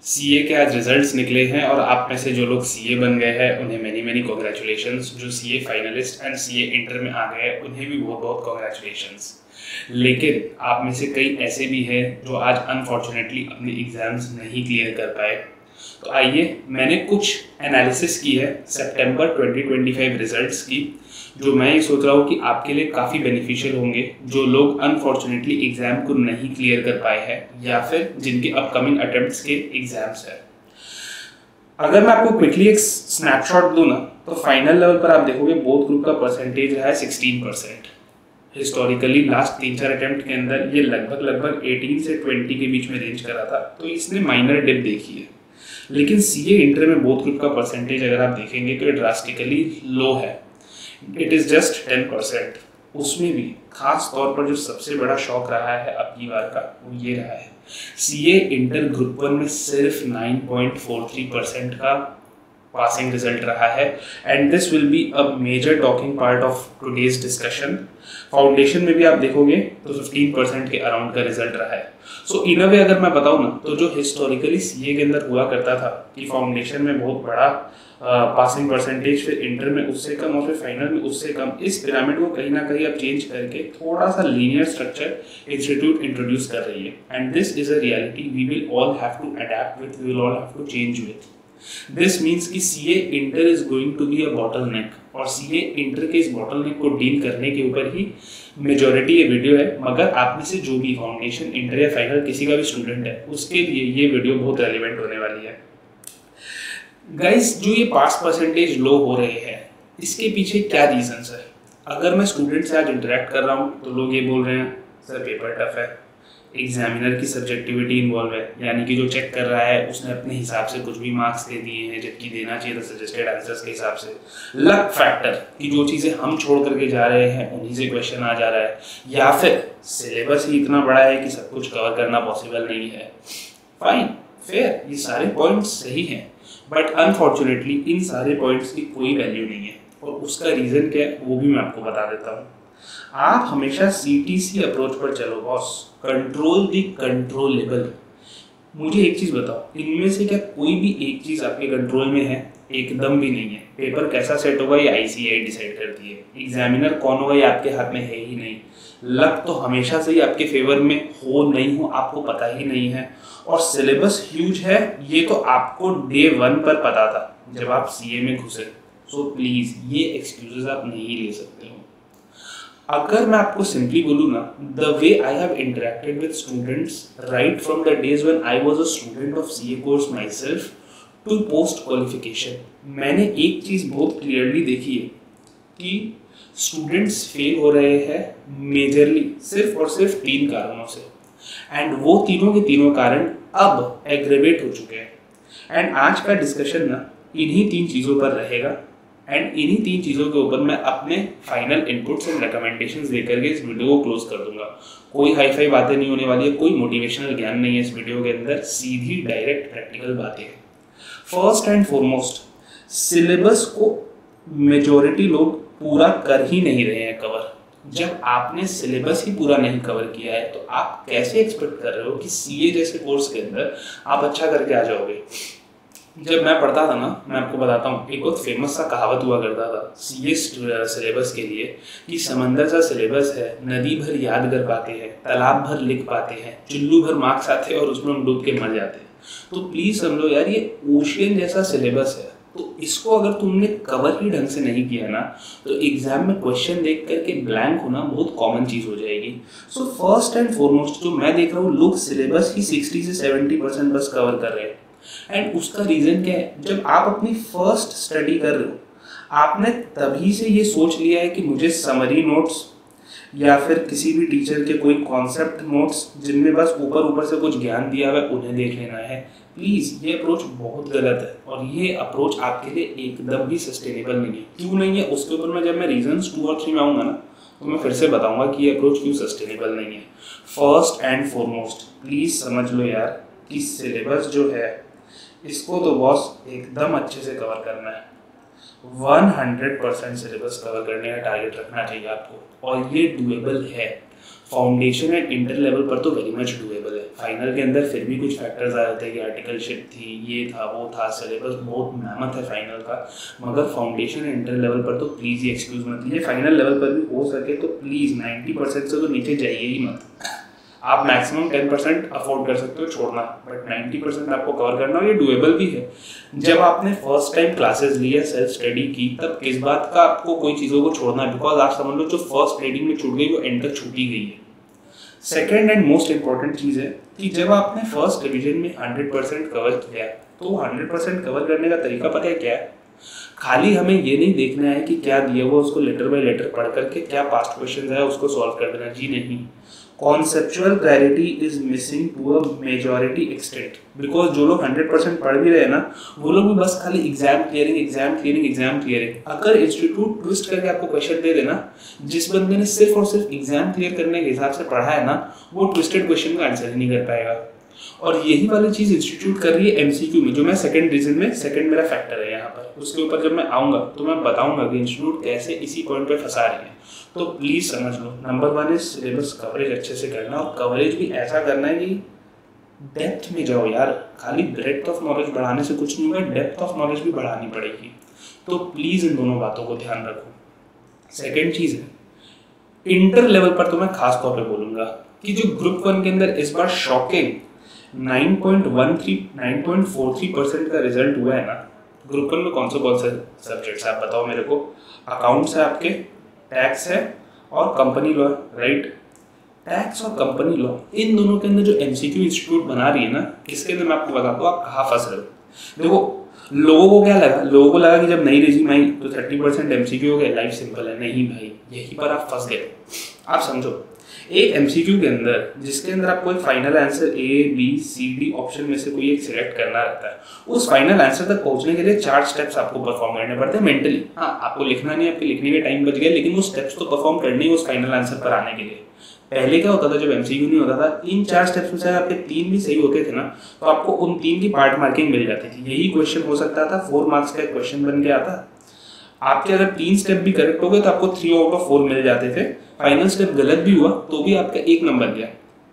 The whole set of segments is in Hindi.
सीए के आज रिजल्ट्स निकले हैं और आप में से जो लोग सीए बन गए हैं उन्हें मैनी मैनी कॉन्ग्रेचुलेशंस। जो CA finalist and CA inter में आ गए हैं उन्हें भी बहुत बहुत कॉन्ग्रेचुलेशंस। लेकिन आप में से कई ऐसे भी हैं जो आज अनफॉर्चुनेटली अपने एग्जाम्स नहीं क्लियर कर पाए। तो आइए, मैंने कुछ एनालिसिस की है सितंबर 2025 रिजल्ट्स की, जो मैं ये सोच रहा हूँ कि आपके लिए काफ़ी बेनिफिशियल होंगे, जो लोग अनफॉर्चुनेटली एग्ज़ाम को नहीं क्लियर कर पाए हैं या फिर जिनके अपकमिंग अटेम्प्ट्स के एग्जाम्स हैं। अगर मैं आपको क्विकली एक स्नैपशॉट दूँ ना, तो फाइनल लेवल पर आप देखोगे बोथ ग्रुप का परसेंटेज रहा है 16%। हिस्टोरिकली लास्ट 3-4 अटेम्प्ट के अंदर ये लगभग 18 से 20 के बीच में रेंज करा था, तो इसने माइनर डिप देखी है। लेकिन सीए इंटर में बोथ ग्रुप का परसेंटेज अगर आप देखेंगे तो ये ड्रास्टिकली लो है, इट इज़ जस्ट 10%। उसमें भी खास तौर पर जो सबसे बड़ा शॉक रहा है अपनी बार का वो ये रहा है, सीए इंटर ग्रुप 1 में सिर्फ 9.43% का पासिंग रिजल्ट रहा है। And this will be a major talking part of today's discussion. Foundation में भी आप देखोगे तो 15% के अराउंड का रिजल्ट रहा है। सो इन अ वे अगर मैं बताऊँ ना, तो जो हिस्टोरिकली सीए के अंदर हुआ करता था कि फाउंडेशन में बहुत बड़ा पासिंग परसेंटेज, फिर इंटर में उससे कम और फिर फाइनल में उससे कम, इस पिरामिड को कहीं ना कहीं अब चेंज करके थोड़ा सा लीनियर स्ट्रक्चर इंस्टीट्यूट इंट्रोड्यूस कर रही है। And this is a reality we will all have to adapt with, we will all have to change with. This means कि CA inter is going to be a bottleneck, और सीए इंटर के इस बॉटलनेक को डील करने के ऊपर ही मेजॉरिटी ये वीडियो है। मगर आप में से जो भी फाउंडेशन, इंटर या फाइनल किसी का भी स्टूडेंट है, उसके लिए ये वीडियो बहुत रेलिवेंट होने वाली है। गाइस, जो ये पास परसेंटेज लो हो रहे हैं, इसके पीछे क्या रीजंस है? अगर मैं स्टूडेंट से आज इंटरेक्ट कर रहा हूँ तो लोग ये बोल रहे हैं सर पेपर टफ है, एग्जामिनर की सब्जेक्टिविटी इन्वॉल्व है, यानी कि जो चेक कर रहा है उसने अपने हिसाब से कुछ भी मार्क्स दे दिए हैं, जबकि देना चाहिए था सजेस्टेड आंसर्स के हिसाब से। लक फैक्टर कि जो चीज़ें हम छोड़ करके जा रहे हैं उन्हीं से क्वेश्चन आ जा रहा है, या फिर सिलेबस ही इतना बड़ा है कि सब कुछ कवर करना पॉसिबल नहीं है। फाइन, फेयर, ये सारे पॉइंट्स सही हैं, बट अनफॉर्चुनेटली इन सारे पॉइंट्स की कोई वैल्यू नहीं है। और उसका रीज़न क्या है वो भी मैं आपको बता देता हूँ। आप हमेशा सीटीसी अप्रोच पर चलो बॉस, कंट्रोल द कंट्रोलेबल। मुझे एक चीज़ बताओ, इनमें से क्या कोई भी एक चीज़ आपके कंट्रोल में है? एकदम भी नहीं है। पेपर कैसा सेट होगा ये आईसीएआई डिसाइड करती है, एग्जामिनर कौन होगा ये आपके हाथ में है ही नहीं। लक तो हमेशा से ही आपके फेवर में हो नहीं हो आपको पता ही नहीं है, और सिलेबस ह्यूज है ये तो आपको डे 1 पर पता था जब आप सीए में घुसे। सो प्लीज ये एक्सक्यूजेस आप नहीं ले सकते हो। अगर मैं आपको सिंपली बोलूँ ना, the way I have interacted with students right from the days when I was a student of CA course myself to post qualification, मैंने एक चीज़ बहुत क्लियरली देखी है कि स्टूडेंट्स फेल हो रहे हैं मेजरली सिर्फ और सिर्फ 3 कारणों से। एंड वो तीनों के तीनों कारण अब एग्रेवेट हो चुके हैं। एंड आज का डिस्कशन ना इन्हीं 3 चीज़ों पर रहेगा, एंड इन्हीं 3 चीज़ों के ऊपर मैं अपने फाइनल इनपुट्स एंड रिकमेंडेशंस देकर के इस वीडियो को क्लोज कर दूंगा। कोई हाई फाई बातें नहीं होने वाली है, कोई मोटिवेशनल ज्ञान नहीं है इस वीडियो के अंदर, सीधी डायरेक्ट प्रैक्टिकल बातें हैं। फर्स्ट एंड फॉरमोस्ट, सिलेबस को मेजॉरिटी लोग पूरा कर ही नहीं रहे हैं कवर। जब आपने सिलेबस ही पूरा नहीं कवर किया है तो आप कैसे एक्सपेक्ट कर रहे हो कि सीए जैसे कोर्स के अंदर आप अच्छा करके आ जाओगे? जब मैं पढ़ता था ना, मैं आपको बताता हूँ, एक बहुत फेमस सा कहावत हुआ करता था सीए सिलेबस के लिए कि समंदर सा सिलेबस है, नदी भर याद कर पाते हैं, तालाब भर लिख पाते हैं, चुल्लू भर मार्क्स आते हैं और उसमें हम डूब के मर जाते हैं। तो प्लीज समझो यार, ये ओशियन जैसा सिलेबस है, तो इसको अगर तुमने कवर ही ढंग से नहीं किया ना, तो एग्जाम में क्वेश्चन देख करके ब्लैंक होना बहुत कॉमन चीज़ हो जाएगी। सो फर्स्ट एंड फॉरमोस्ट जो मैं देख रहा हूँ, लोग सिलेबस ही 60 से 70% बस कवर कर रहे हैं। एंड उसका रीज़न क्या है? जब आप अपनी फर्स्ट स्टडी कर रहे हो, आपने तभी से ये सोच लिया है कि मुझे समरी नोट्स या फिर किसी भी टीचर के कोई कॉन्सेप्ट नोट्स जिनमें बस ऊपर से कुछ ज्ञान दिया हुआ है उन्हें देख लेना है। प्लीज़ ये अप्रोच बहुत गलत है, और ये अप्रोच आपके लिए एकदम भी सस्टेनेबल नहीं है। क्यों नहीं है उसके ऊपर मैं जब मैं रीजंस 2 और 3 में आऊँगा ना, तो मैं फिर से बताऊँगा कि ये अप्रोच क्यों सस्टेनेबल नहीं है। फर्स्ट एंड फॉरमोस्ट प्लीज़ समझ लो यार कि सिलेबस जो है इसको तो बॉस एकदम अच्छे से कवर करना है। 100% सिलेबस कवर करने का टारगेट रखना चाहिए आपको, और ये डुएबल है। फाउंडेशन एंड इंटर लेवल पर तो वेरी मच डूएबल है। फाइनल के अंदर फिर भी कुछ फैक्टर्स आ जाते हैं कि आर्टिकलशिप थी, ये था, वो था, सिलेबस बहुत मेहनत है फाइनल का, मगर फाउंडेशन एंड इंटर लेवल पर तो प्लीज़ ये एक्सक्यूज़ मत लीजिए। फाइनल लेवल पर भी हो सके तो प्लीज़ 90% से तो नीचे जाइए ही मत। आप मैक्सिमम 10% अफोर्ड कर सकते हो छोड़ना, बट 90% आपको कवर करना, और ये डूएबल भी है। जब आपने फर्स्ट टाइम क्लासेस ली है, सेल्फ स्टडी की, तब किस बात का आपको कोई चीज़ों को छोड़ना है, बिकॉज आप समझ लो जो फर्स्ट रीडिंग में छूट गई वो एंड तक छूटी गई है। सेकेंड एंड मोस्ट इंपॉर्टेंट चीज़ है कि जब आपने फर्स्ट रिविजन में 100% कवर किया तो 100% कवर करने का तरीका पता है क्या है? खाली हमें ये नहीं देखना है कि क्या दिया हुआ उसको लेटर बाय लेटर पढ़ करके क्या पास्ट क्वेश्चन है उसको सॉल्व कर देना, जी नहीं। Conceptual clarity is missing to a majority extent, because जो लोग 100% पढ़ भी रहे हैं ना, वो लोग भी बस खाली एग्जाम क्लियरिंग। अगर इंस्टीट्यूट ट्विस्ट करके आपको क्वेश्चन दे देना, जिस बंदे ने सिर्फ और सिर्फ एग्जाम क्लियर करने के हिसाब से पढ़ा है ना, वो ट्विस्टेड क्वेश्चन का आंसर ही नहीं कर पाएगा। और यही वाली चीज इंस्टीट्यूट कर रही है एमसीक्यू में, जो मैं सेकंड रीजन में सेकंड मेरा फैक्टर है यहाँ पर। उसके ऊपर जब मैं आऊंगा तो मैं बताऊंगा कि इंस्टीट्यूट कैसे इसी पॉइंट पे फंसा रही है। तो प्लीज समझ लो, नंबर 1 इज सिलेबस कवरेज अच्छे से करना, और कवरेज भी ऐसा करना है कि डेप्थ में जाओ यार। खाली ब्रेड्थ ऑफ नॉलेज बढ़ाने से कुछ नहीं होगा, डेप्थ ऑफ नॉलेज भी बढ़ानी पड़ेगी। तो प्लीज इन दोनों बातों को ध्यान रखो। सेकेंड चीज है, इंटर लेवल पर तो मैं खास तौर पर बोलूंगा कि जो ग्रुप 1 के अंदर इस बार शॉकिंग 9.43% का रिजल्ट हुआ है ना। ग्रुप 1 में कौन से सब्जेक्ट्स आप बताओ मेरे को? अकाउंट्स है आपके, टैक्स है और कंपनी लॉ, राइट? टैक्स और कंपनी लॉ, इन दोनों के अंदर जो एमसीक्यू इंस्टीट्यूट बना रही है ना, इसके अंदर मैं आपको बताता हूँ आप कहाँ फंस रहे हो। देखो, लोगों को क्या लगा? लोगों को लगा कि जब नई रेजिम आई तो 30% एमसीक्यू हो गया, लाइफ सिंपल है। नहीं भाई, यहीं पर आप फंस गए। आप समझो, एक एमसीक्यू के अंदर जिसके अंदर आपको एक final answer A B C D option में से कोई एक सिलेक्ट करना रहता है, उस फाइनल आंसर तक पहुंचने के लिए 4 स्टेप्स आपको परफॉर्म करने पड़ते हैं मेंटली। हाँ, आपको लिखना नहीं, आपके लिखने के टाइम बच गया, लेकिन वो स्टेप्स तो परफॉर्म करने ही उस फाइनल आंसर पर आने के लिए। पहले क्या होता था जब एमसीक्यू नहीं होता था, इन 4 स्टेप्स में से आपके 3 भी सही होते थे ना, तो आपको उन 3 की पार्ट मार्किंग मिल जाती थी। यही क्वेश्चन हो सकता था 4 मार्क्स का क्वेश्चन बन के आता। आपके अगर 3 स्टेप भी करेक्ट हो गए तो आपको 3 आउट ऑफ 4 मिल जाते थे। फाइनल स्टेप गलत भी हुआ तो भी आपका 1 नंबर गया।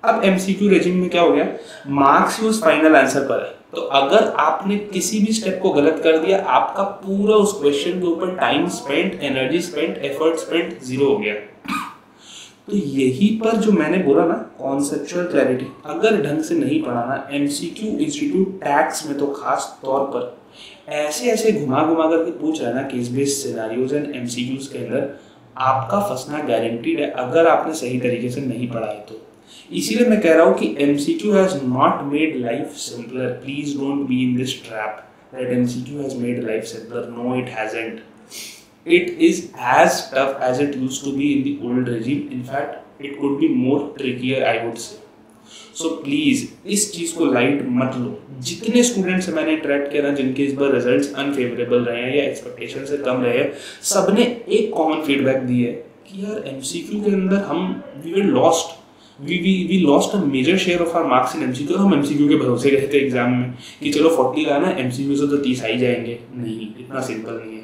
अब एमसीक्यू रेजिम में क्या हो गया? मार्क्स ही उस फाइनल आंसर पर है, तो अगर आपने किसी भी स्टेप को गलत कर दिया, आपका पूरा उस क्वेश्चन के ऊपर time spent, energy spent, effort spent 0 हो गया। तो यही पर जो मैंने बोला ना, कॉन्सेप्चुअल क्लैरिटी अगर ढंग से नहीं पढ़ाना, एमसीक्यू इंस्टीट्यूट टैक्स में तो खास तौर पर ऐसे घुमा करके पूछ रहा है ना, case based scenarios and MCQs के अंदर, आपका फंसना गारंटीड है अगर आपने सही तरीके से नहीं पढ़ा है तो। इसीलिए मैं कह रहा हूँ कि MCQ has not made life simpler. Please don't be in this trap that MCQ has made life simpler. No, it hasn't. It is as tough as it used to be in the old regime. In fact, it could be more trickier, I would say. So please, इस चीज को लाइट मत लो। जितने स्टूडेंट से मैंने इंटरेक्ट किया ना, जिनके इस बार रिजल्ट्स अनफेवरेबल रहे हैं या एक्सपेक्टेशन से कम रहे हैं, सबने एक कॉमन फीडबैक दी है कि यार एमसीक्यू के अंदर हम we were lost, we lost a major share of our marks in MCQ. हम एमसीक्यू के भरोसे गए थे एग्जाम में कि चलो 40 लाना, एमसीक्यू से तो 30 आ ही जाएंगे। नहीं, इतना सिंपल नहीं है।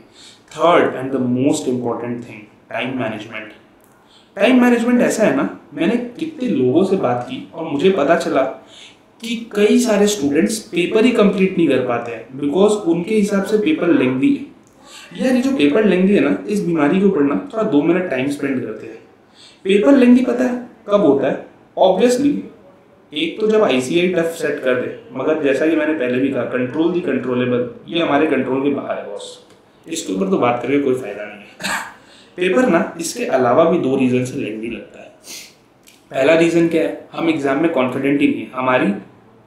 Third and the most important thing, time management. Time management ऐसा है ना, मैंने कितने लोगों से बात की और मुझे पता चला कि कई सारे स्टूडेंट्स पेपर ही कंप्लीट नहीं कर पाते हैं बिकॉज उनके हिसाब से पेपर लेंथी है। यार ये जो पेपर लेंथी है ना, इस बीमारी के ऊपर ना थोड़ा 2 मिनट टाइम स्पेंड करते हैं। पेपर लेंथी पता है कब होता है? ऑब्वियसली एक तो जब आईसीआई टफ सेट कर दे, मगर जैसा कि मैंने पहले भी कहा, कंट्रोल दी कंट्रोलेबल, ये हमारे कंट्रोल के बाहर है बॉस। इसके ऊपर तो बात करके कोई फायदा नहीं है। पेपर ना इसके अलावा भी 2 रीजन से लेंथी लगता है। पहला रीजन क्या है? हम एग्जाम में कॉन्फिडेंट ही नहीं है, हमारी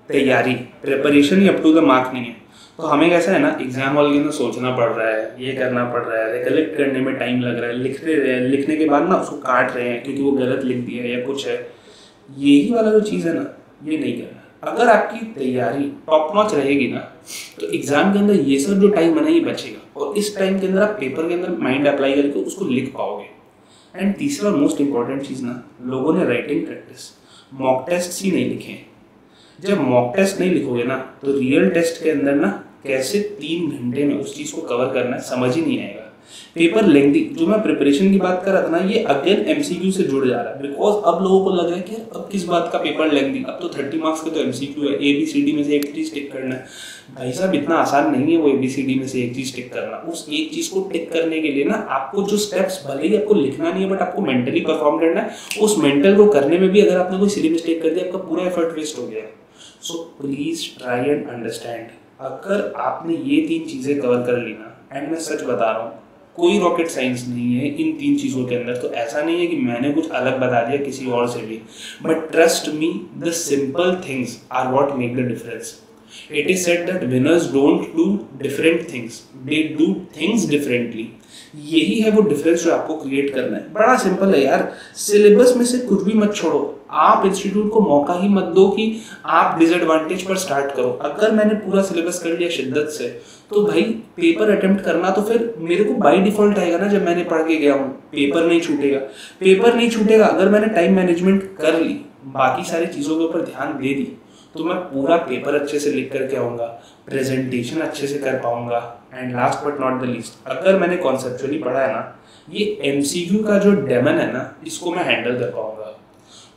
तैयारी प्रिपरेशन ही अप टू द मार्क नहीं है। तो हमें कैसा है ना, एग्जाम हॉल के अंदर सोचना पड़ रहा है, ये करना पड़ रहा है, रिकलेक्ट करने में टाइम लग रहा है, लिखने के बाद ना उसको काट रहे हैं क्योंकि वो गलत लिख दिया है या कुछ है। यही वाला जो चीज़ है ना, ये नहीं करना। अगर आपकी तैयारी टॉप नॉच रहेगी ना, तो एग्जाम के अंदर ये सब जो टाइम है ना, ये बचेगा, और इस टाइम के अंदर आप पेपर के अंदर माइंड अप्लाई करके उसको लिख पाओगे। एंड तीसरा और मोस्ट इंपॉर्टेंट चीज़ ना, लोगों ने राइटिंग प्रैक्टिस, मॉक टेस्ट ही नहीं लिखे। जब मॉक टेस्ट नहीं लिखोगे ना, तो रियल टेस्ट के अंदर ना कैसे 3 घंटे में उस चीज़ को कवर करना है समझ ही नहीं आएगा। पेपर लेंथी, जो मैं प्रिपरेशन की बात कर रहा था ना, ये अगेन एमसीक्यू से जुड़ जा रहा है, बिकॉज अब लोगों को लग रहा है कि अब किस बात का पेपर लेंथी, अब तो 30 मार्क्स का तो एमसीक्यू है, ABCD में से एक चीज टिक करना है। भाई साहब इतना आसान नहीं है वो ABCD में से एक चीज टिक करना। उस एक चीज को टिक करने के लिए ना आपको जो स्टेप्स, भले ही आपको लिखना नहीं है बट आपको मेंटली परफॉर्म करना है। उस मेंटल को करने में भी अगर आपने कोई सिली मिस्टेक कर दिया, आपका पूरा एफर्ट वेस्ट हो गया। So please try and understand. अगर आपने ये 3 चीजें कवर कर ली ना, एंड मैं सच बता रहा हूँ, कोई रॉकेट साइंस नहीं है इन 3 चीज़ों के अंदर। तो ऐसा नहीं है कि मैंने कुछ अलग बता दिया किसी और से भी, but trust me, the simple things are what make the difference. It is said that winners don't do different things, they do things differently. यही है वो डिफरेंस जो आपको क्रिएट करना है। बड़ा सिंपल है यार, सिलेबस में से कुछ भी मत छोड़ो। आप इंस्टीट्यूट को मौका ही मत दो कि आप डिसएडवांटेज पर स्टार्ट करो। अगर मैंने पूरा सिलेबस कर लिया शिद्दत से, तो भाई पेपर अटेम्प्ट करना तो फिर मेरे को बाय डिफॉल्ट आएगा ना। जब मैंने पढ़ के गया हूँ, पेपर नहीं छूटेगा, पेपर नहीं छूटेगा। अगर मैंने टाइम मैनेजमेंट कर ली, बाकी सारी चीज़ों के ऊपर ध्यान दे दी, तो मैं पूरा पेपर अच्छे से लिख करके आऊँगा, प्रेजेंटेशन अच्छे से कर पाऊंगा, and last but not the least, अगर मैंने कॉन्सेप्चुअली पढ़ा है ना, ये एमसीक्यू का जो डेमन है ना, इसको मैं हैंडल कर पाऊंगा।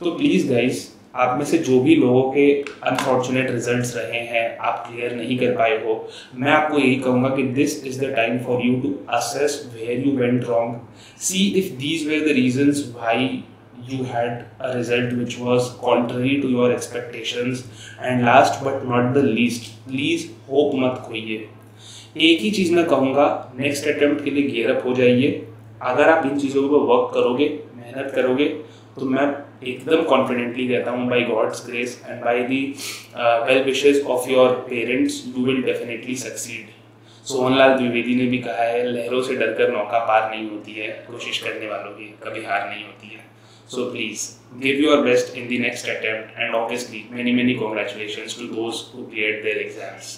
तो प्लीज़ गाइस, आप में से जो भी लोगों के अनफॉर्चुनेट रिजल्ट्स रहे हैं, आप क्लियर नहीं कर पाए हो, मैं आपको यही कहूँगा कि this is the time for you to assess where you went wrong, see if these were the reasons why you had a result which was contrary to your expectations, and last but not the least, please hope मत खोइए। एक ही चीज़ मैं कहूँगा, नेक्स्ट अटेम्प्ट के लिए गियर अप हो जाइए। अगर आप इन चीज़ों पर वर्क करोगे, मेहनत करोगे, तो मैं एकदम कॉन्फिडेंटली कहता हूँ, by God's grace and by the well wishes of your parents, you will definitely succeed. Sohanlal Dwivedi ने भी कहा है, लहरों से डरकर नौका पार नहीं होती है, कोशिश करने वालों की कभी हार नहीं होती है। So please give your best in the next attempt, and obviously many congratulations to those who cleared their exams.